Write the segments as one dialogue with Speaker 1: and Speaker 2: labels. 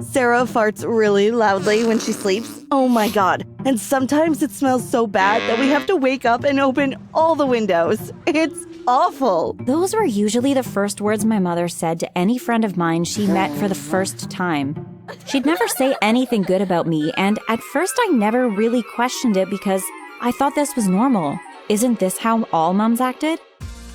Speaker 1: Sarah farts really loudly when she sleeps. Oh my god. And sometimes it smells so bad that we have to wake up and open all the windows. It's awful.
Speaker 2: Those were usually the first words my mother said to any friend of mine she met for the first time. She'd never say anything good about me, and at first I never really questioned it because I thought this was normal. Isn't this how all moms acted?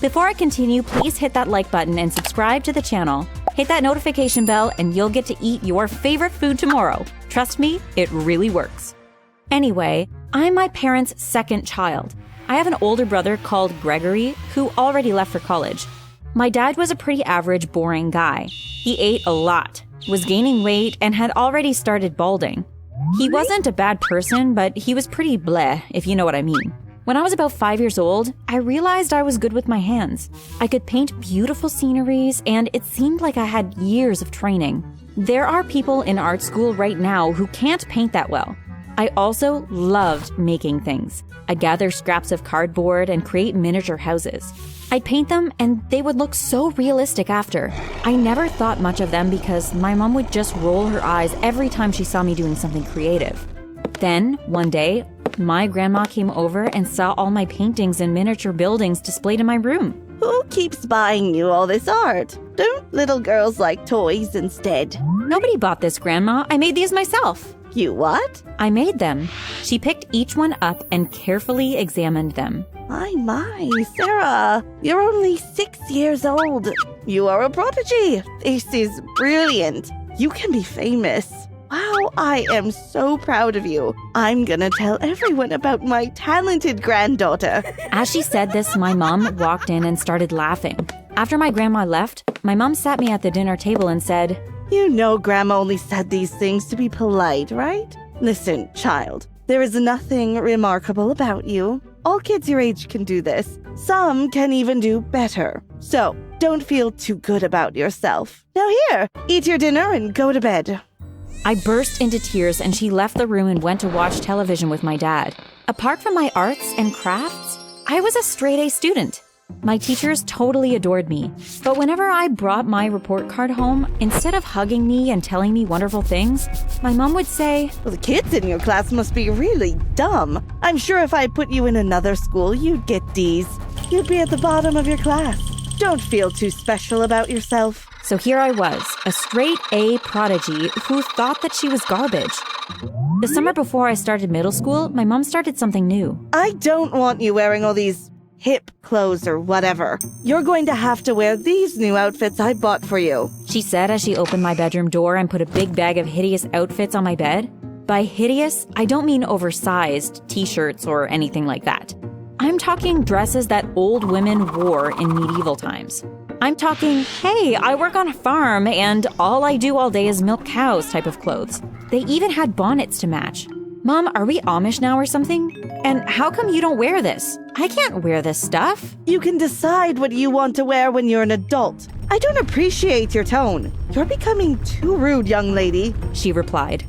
Speaker 2: Before I continue, please hit that like button and subscribe to the channel. Hit that notification bell and you'll get to eat your favorite food tomorrow. Trust me, it really works. Anyway, I'm my parents' second child. I have an older brother called Gregory who already left for college. My dad was a pretty average, boring guy. He ate a lot, was gaining weight, and had already started balding. He wasn't a bad person, but he was pretty bleh, if you know what I mean. When I was about 5 years old, I realized I was good with my hands. I could paint beautiful sceneries, and it seemed like I had years of training. There are people in art school right now who can't paint that well. I also loved making things. I'd gather scraps of cardboard and create miniature houses. I'd paint them, and they would look so realistic after. I never thought much of them because my mom would just roll her eyes every time she saw me doing something creative. Then, one day, my grandma came over and saw all my paintings and miniature buildings displayed in my room.
Speaker 1: Who keeps buying you all this art? Don't little girls like toys instead?
Speaker 2: Nobody bought this, Grandma. I made these myself.
Speaker 1: You what?
Speaker 2: I made them. She picked each one up and carefully examined them.
Speaker 1: My, Sarah, you're only 6 years old. You are a prodigy. This is brilliant. You can be famous. Wow, I am so proud of you. I'm gonna tell everyone about my talented granddaughter.
Speaker 2: As she said this, my mom walked in and started laughing. After my grandma left, my mom sat me at the dinner table and said,
Speaker 1: You know Grandma only said these things to be polite, right? Listen, child, there is nothing remarkable about you. All kids your age can do this. Some can even do better. So, don't feel too good about yourself. Now here, eat your dinner and go to bed.
Speaker 2: I burst into tears and she left the room and went to watch television with my dad. Apart from my arts and crafts, I was a straight-A student. My teachers totally adored me, but whenever I brought my report card home, instead of hugging me and telling me wonderful things, my mom would say,
Speaker 1: Well, the kids in your class must be really dumb. I'm sure if I put you in another school, you'd get D's. You'd be at the bottom of your class. Don't feel too special about yourself.
Speaker 2: So here I was, a straight-A prodigy who thought that she was garbage. The summer before I started middle school, my mom started something new.
Speaker 1: I don't want you wearing all these hip clothes or whatever. You're going to have to wear these new outfits I bought for you,
Speaker 2: She said as she opened my bedroom door and put a big bag of hideous outfits on my bed. By hideous, I don't mean oversized t-shirts or anything like that. I'm talking dresses that old women wore in medieval times. I'm talking, hey, I work on a farm and all I do all day is milk cows type of clothes. They even had bonnets to match. Mom, are we Amish now or something? And how come you don't wear this? I can't wear this stuff.
Speaker 1: You can decide what you want to wear when you're an adult. I don't appreciate your tone. You're becoming too rude, young lady,
Speaker 2: She replied.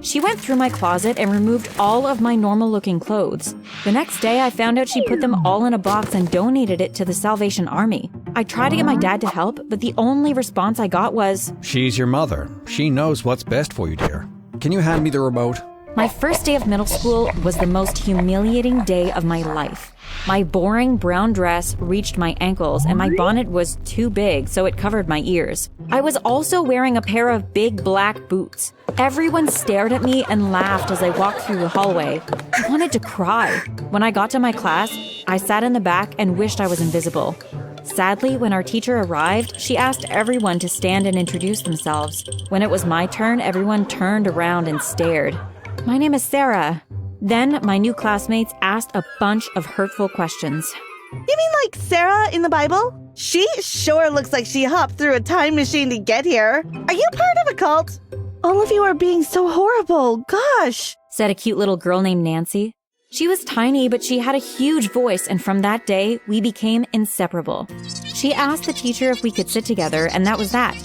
Speaker 2: She went through my closet and removed all of my normal-looking clothes. The next day, I found out she put them all in a box and donated it to the Salvation Army. I tried to get my dad to help, but the only response I got was,
Speaker 3: She's your mother. She knows what's best for you, dear. Can you hand me the remote?
Speaker 2: My first day of middle school was the most humiliating day of my life. My boring brown dress reached my ankles and my bonnet was too big, so it covered my ears. I was also wearing a pair of big black boots. Everyone stared at me and laughed as I walked through the hallway. I wanted to cry. When I got to my class, I sat in the back and wished I was invisible. Sadly, when our teacher arrived, she asked everyone to stand and introduce themselves. When it was my turn, everyone turned around and stared. My name is Sarah. Then my new classmates asked a bunch of hurtful questions.
Speaker 1: You mean like Sarah in the Bible? She sure looks like she hopped through a time machine to get here. Are you part of a cult? All of you are being so horrible. Gosh,
Speaker 2: Said a cute little girl named Nancy. She was tiny, but she had a huge voice, and from that day, we became inseparable. She asked the teacher if we could sit together, and that was that.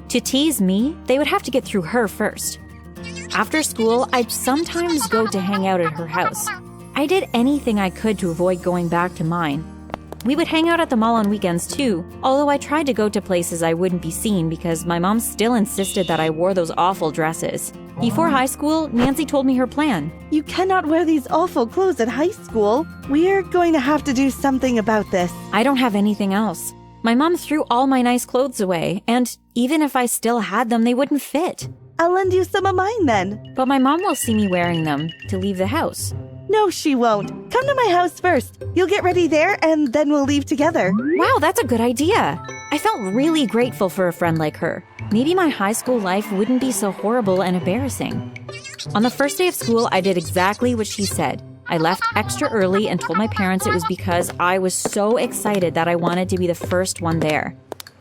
Speaker 2: To tease me, they would have to get through her first. After school, I'd sometimes go to hang out at her house. I did anything I could to avoid going back to mine. We would hang out at the mall on weekends too, although I tried to go to places I wouldn't be seen because my mom still insisted that I wore those awful dresses. Before high school, Nancy told me her plan.
Speaker 1: You cannot wear these awful clothes at high school. We're going to have to do something about this.
Speaker 2: I don't have anything else. My mom threw all my nice clothes away, and even if I still had them, they wouldn't fit.
Speaker 1: I'll lend you some of mine then.
Speaker 2: But my mom will see me wearing them to leave the house.
Speaker 1: No, she won't. Come to my house first. You'll get ready there, and then we'll leave together.
Speaker 2: Wow, that's a good idea. I felt really grateful for a friend like her. Maybe my high school life wouldn't be so horrible and embarrassing. On the first day of school, I did exactly what she said. I left extra early and told my parents it was because I was so excited that I wanted to be the first one there.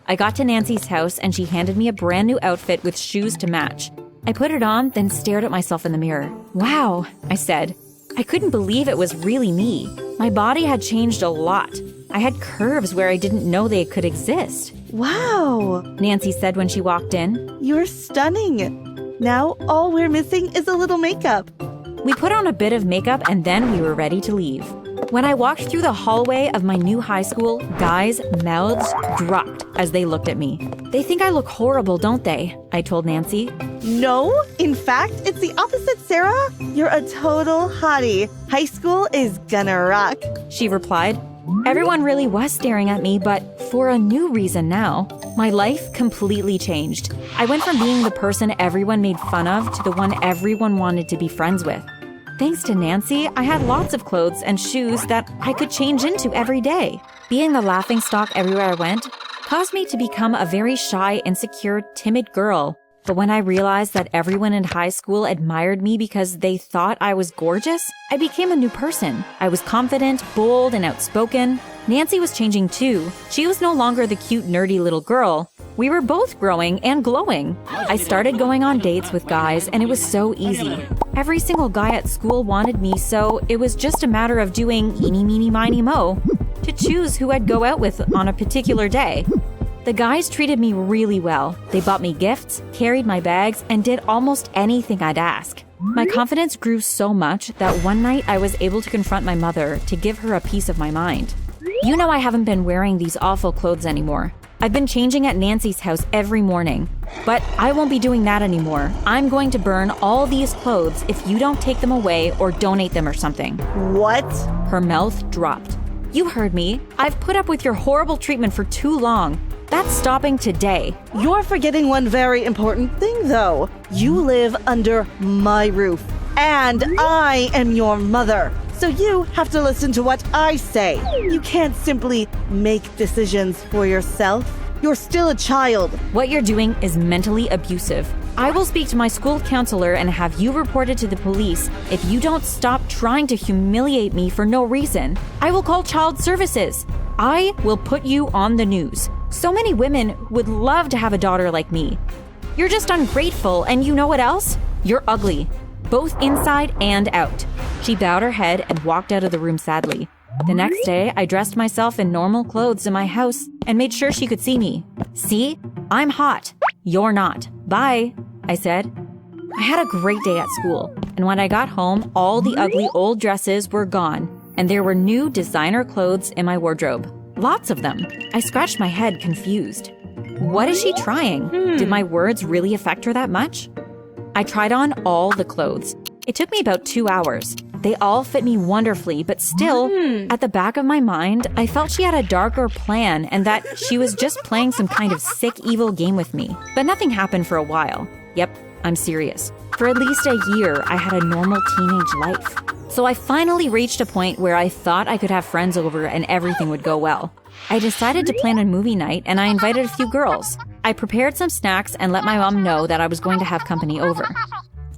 Speaker 2: I got to Nancy's house and she handed me a brand new outfit with shoes to match. I put it on, then stared at myself in the mirror. Wow, I said. I couldn't believe it was really me. My body had changed a lot. I had curves where I didn't know they could exist.
Speaker 1: Wow,
Speaker 2: Nancy said when she walked in.
Speaker 1: You're stunning. Now all we're missing is a little makeup.
Speaker 2: We put on a bit of makeup and then we were ready to leave. When I walked through the hallway of my new high school, guys' mouths dropped as they looked at me. They think I look horrible, don't they? I told Nancy.
Speaker 1: No, in fact, it's the opposite, Sarah. You're a total hottie. High school is gonna rock.
Speaker 2: She replied. Everyone really was staring at me, but for a new reason now. My life completely changed. I went from being the person everyone made fun of to the one everyone wanted to be friends with. Thanks to Nancy, I had lots of clothes and shoes that I could change into every day. Being the laughingstock everywhere I went caused me to become a very shy, insecure, timid girl. But when I realized that everyone in high school admired me because they thought I was gorgeous, I became a new person. I was confident, bold, and outspoken. Nancy was changing too. She was no longer the cute, nerdy little girl. We were both growing and glowing. I started going on dates with guys, and it was so easy. Every single guy at school wanted me, so it was just a matter of doing eeny, meeny, miny, mo to choose who I'd go out with on a particular day. The guys treated me really well. They bought me gifts, carried my bags, and did almost anything I'd ask. My confidence grew so much that one night I was able to confront my mother to give her a piece of my mind. You know I haven't been wearing these awful clothes anymore. I've been changing at Nancy's house every morning. But I won't be doing that anymore. I'm going to burn all these clothes if you don't take them away or donate them or something.
Speaker 1: What?
Speaker 2: Her mouth dropped. You heard me. I've put up with your horrible treatment for too long. That's stopping today.
Speaker 1: You're forgetting one very important thing, though. You live under my roof, and I am your mother. So you have to listen to what I say. You can't simply make decisions for yourself. You're still a child.
Speaker 2: What you're doing is mentally abusive. I will speak to my school counselor and have you reported to the police if you don't stop trying to humiliate me for no reason. I will call child services. I will put you on the news. So many women would love to have a daughter like me. You're just ungrateful, and you know what else? You're ugly, both inside and out. She bowed her head and walked out of the room sadly. The next day, I dressed myself in normal clothes in my house and made sure she could see me. See? I'm hot. You're not. Bye, I said. I had a great day at school, and when I got home, all the ugly old dresses were gone, and there were new designer clothes in my wardrobe. Lots of them. I scratched my head, confused. What is she trying? Did my words really affect her that much? I tried on all the clothes. It took me about 2 hours. They all fit me wonderfully, but still, at the back of my mind, I felt she had a darker plan and that she was just playing some kind of sick, evil game with me. But nothing happened for a while. Yep, I'm serious. For at least a year, I had a normal teenage life. So I finally reached a point where I thought I could have friends over and everything would go well. I decided to plan a movie night and I invited a few girls. I prepared some snacks and let my mom know that I was going to have company over.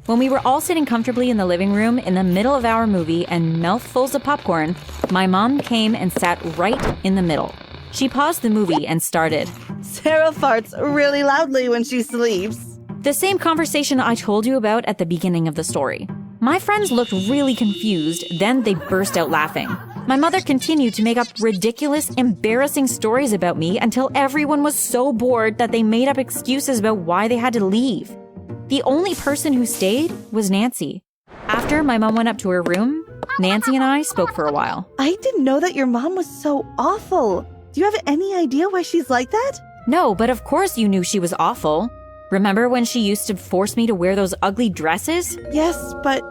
Speaker 2: When we were all sitting comfortably in the living room in the middle of our movie and mouthfuls of popcorn, my mom came and sat right in the middle. She paused the movie and started.
Speaker 1: Sarah farts really loudly when she sleeps.
Speaker 2: The same conversation I told you about at the beginning of the story. My friends looked really confused, then they burst out laughing. My mother continued to make up ridiculous, embarrassing stories about me until everyone was so bored that they made up excuses about why they had to leave. The only person who stayed was Nancy. After my mom went up to her room, Nancy and I spoke for a while.
Speaker 1: I didn't know that your mom was so awful. Do you have any idea why she's like that?
Speaker 2: No, but of course you knew she was awful. Remember when she used to force me to wear those ugly dresses?
Speaker 1: Yes, but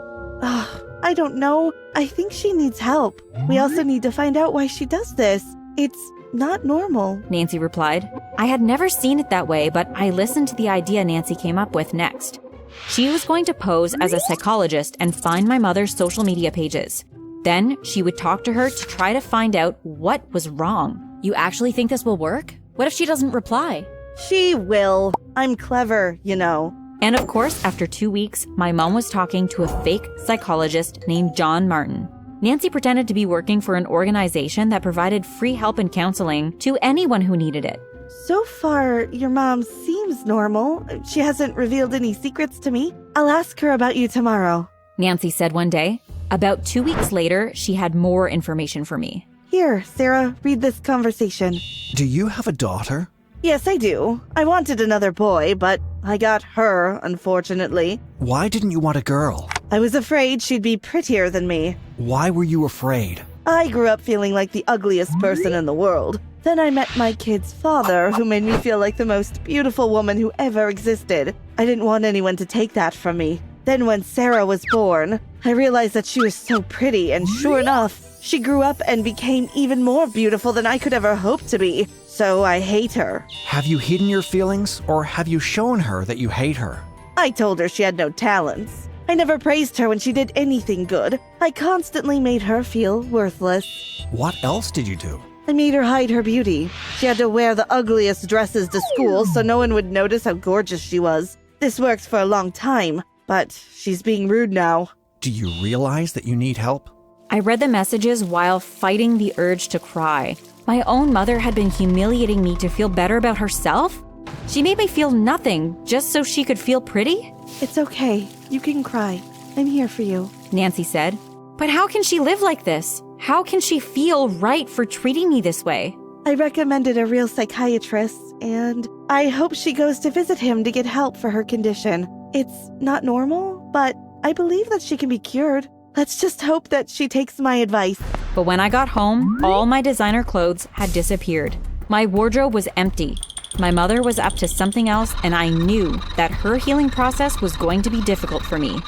Speaker 1: I don't know. I think she needs help. We also need to find out why she does this. It's not normal,
Speaker 2: Nancy replied. I had never seen it that way, but I listened to the idea Nancy came up with next. She was going to pose as a psychologist and find my mother's social media pages. Then she would talk to her to try to find out what was wrong. You actually think this will work? What if she doesn't reply?
Speaker 1: She will. I'm clever, you know.
Speaker 2: And of course, after 2 weeks, my mom was talking to a fake psychologist named John Martin. Nancy pretended to be working for an organization that provided free help and counseling to anyone who needed it.
Speaker 1: So far, your mom seems normal. She hasn't revealed any secrets to me. I'll ask her about you tomorrow,
Speaker 2: Nancy said one day. About 2 weeks later, she had more information for me.
Speaker 1: Here, Sarah, read this conversation.
Speaker 3: Do you have a daughter?
Speaker 1: Yes, I do. I wanted another boy, but I got her, unfortunately.
Speaker 3: Why didn't you want a girl?
Speaker 1: I was afraid she'd be prettier than me.
Speaker 3: Why were you afraid?
Speaker 1: I grew up feeling like the ugliest person in the world. Then I met my kid's father, who made me feel like the most beautiful woman who ever existed. I didn't want anyone to take that from me. Then when Sarah was born, I realized that she was so pretty, and sure enough, she grew up and became even more beautiful than I could ever hope to be. So I hate her.
Speaker 3: Have you hidden your feelings, or have you shown her that you hate her?
Speaker 1: I told her she had no talents. I never praised her when she did anything good. I constantly made her feel worthless.
Speaker 3: What else did you do?
Speaker 1: I made her hide her beauty. She had to wear the ugliest dresses to school so no one would notice how gorgeous she was. This worked for a long time, but she's being rude now.
Speaker 3: Do you realize that you need help?
Speaker 2: I read the messages while fighting the urge to cry. My own mother had been humiliating me to feel better about herself? She made me feel nothing just so she could feel pretty?
Speaker 1: It's okay. You can cry. I'm here for you,
Speaker 2: Nancy said. But how can she live like this? How can she feel right for treating me this way?
Speaker 1: I recommended a real psychiatrist, and I hope she goes to visit him to get help for her condition. It's not normal, but I believe that she can be cured. Let's just hope that she takes my advice.
Speaker 2: But when I got home, all my designer clothes had disappeared. My wardrobe was empty. My mother was up to something else, and I knew that her healing process was going to be difficult for me.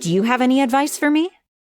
Speaker 2: Do you have any advice for me?